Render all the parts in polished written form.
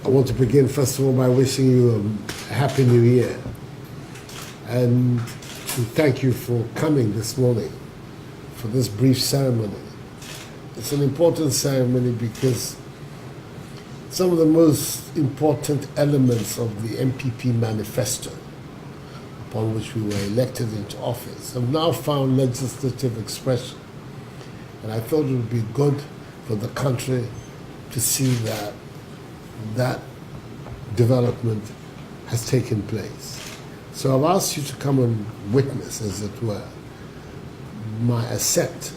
I want to begin, first of all, by wishing you a Happy New Year and to thank you for coming this morning for this brief ceremony. It's an important ceremony because some of the most important elements of the MPP manifesto, upon which we were elected into office, have now found legislative expression. And I thought it would be good for the country to see that that development has taken place. So I've asked you to come and witness, as it were, my assent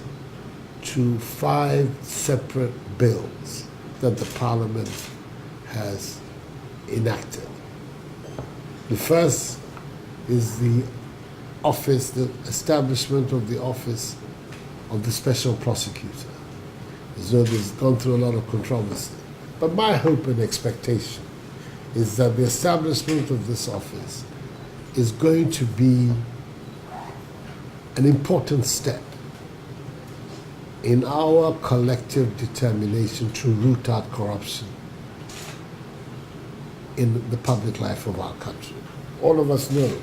to 5 separate bills that the Parliament has enacted. The first is the establishment of the office of the Special Prosecutor. As though there's gone through a lot of controversy. But my hope and expectation is that the establishment of this office is going to be an important step in our collective determination to root out corruption in the public life of our country. All of us know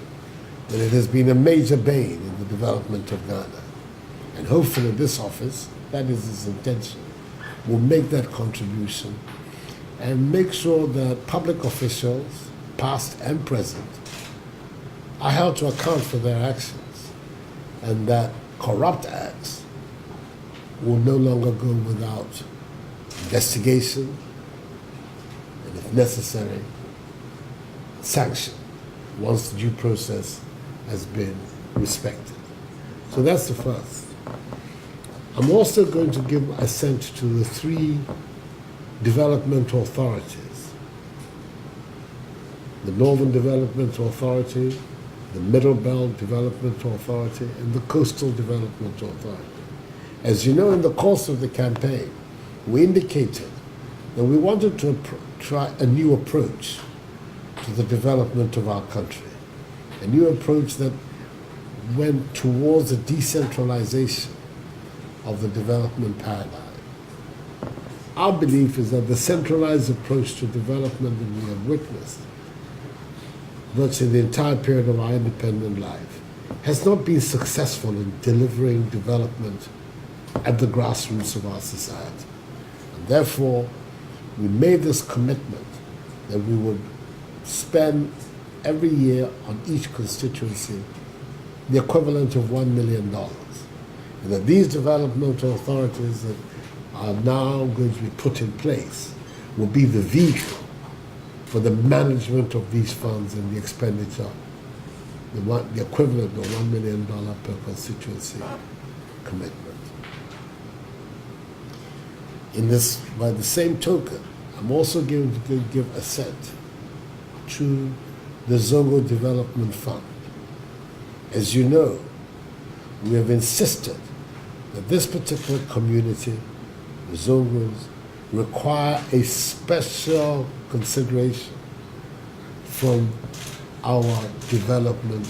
that it has been a major bane in the development of Ghana. And hopefully this office, that is its intention, will make that contribution and make sure that public officials, past and present, are held to account for their actions, and that corrupt acts will no longer go without investigation and, if necessary, sanction once the due process has been respected. So that's the first. I'm also going to give assent to the 3 developmental authorities: the Northern Development Authority, the Middle Belt Development Authority, and the Coastal Development Authority. As you know, in the course of the campaign, we indicated that we wanted to try a new approach to the development of our country, a new approach that went towards a decentralization of the development paradigm. Our belief is that the centralized approach to development that we have witnessed virtually the entire period of our independent life has not been successful in delivering development at the grassroots of our society. And therefore, we made this commitment that we would spend every year on each constituency the equivalent of $1 million. And that these developmental authorities that are now going to be put in place will be the vehicle for the management of these funds and the expenditure, the equivalent of $1 million per constituency commitment. By the same token, I'm also going to give assent to the Zongo Development Fund. As you know, we have insisted that this particular community, the Zongos, require a special consideration from our development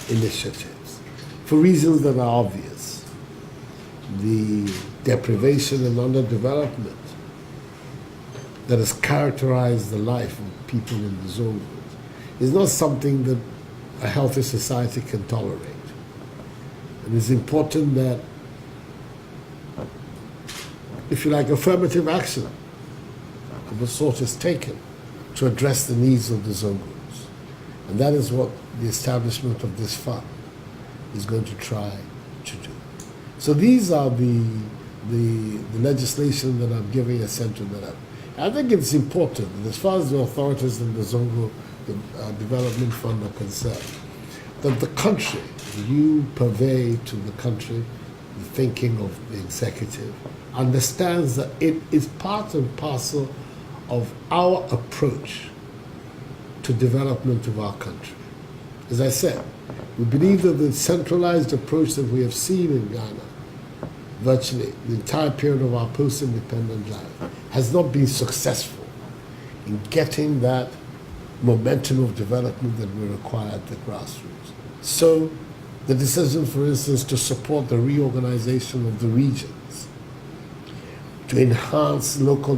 initiatives for reasons that are obvious. The deprivation and underdevelopment that has characterized the life of people in the Zongos is not something that a healthy society can tolerate. And it's important that, if you like, affirmative action of a sort is taken to address the needs of the Zongos. And that is what the establishment of this fund is going to try to do. So these are the legislation that I'm giving assent to that. I think it's important that as far as the authorities in the Zongo Development Fund are concerned, that the country, you purvey to the country the thinking of the executive, understands that it is part and parcel of our approach to development of our country. As I said, we believe that the centralized approach that we have seen in Ghana, virtually the entire period of our post-independent life, has not been successful in getting that momentum of development that we require at the grassroots. So the decision, for instance, to support the reorganization of the regions, to enhance local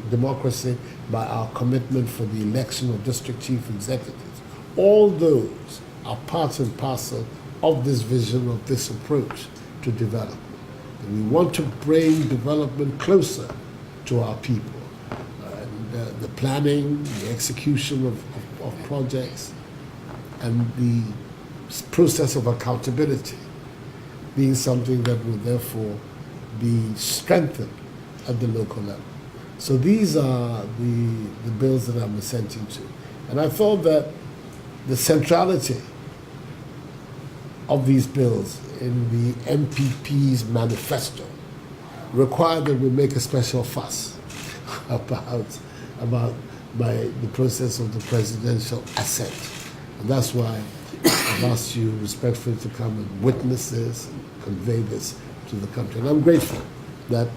democracy by our commitment for the election of district chief executives. All those are part and parcel of this vision, of this approach to development. And we want to bring development closer to our people. The planning, the execution of projects, and the process of accountability being something that will therefore be strengthened at the local level. So these are the bills that I'm assenting to. And I thought that the centrality of these bills in the MPP's manifesto required that we make a special fuss about the process of the presidential assent. And that's why I've asked you respectfully to come and witness this and convey this to the country. And I'm grateful that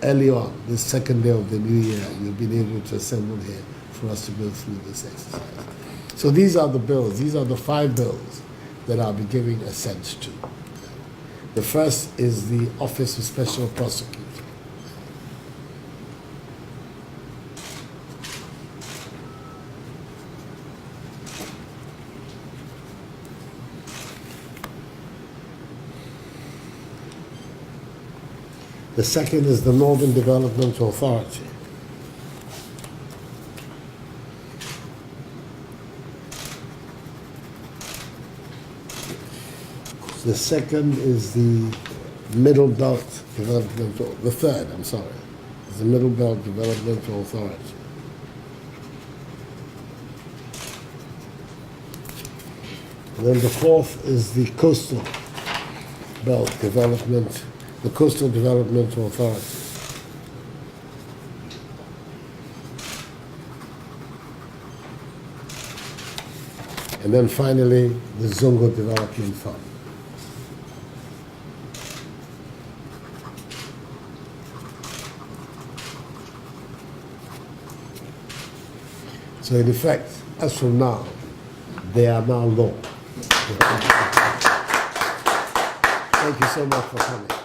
early on, this second day of the new year, you've been able to assemble here for us to go through this exercise. So these are the bills. These are the 5 bills that I'll be giving assent to. The first is the Office of Special Prosecutor. The second is the Northern Development Authority. The second is the Middle Belt Development, the third, I'm sorry, is the Middle Belt Development Authority. And then the fourth is the Coastal Belt Development, the Coastal Development Authority. And then finally, the Zongo Development Fund. So in effect, as from now, they are now law. Thank you so much for coming.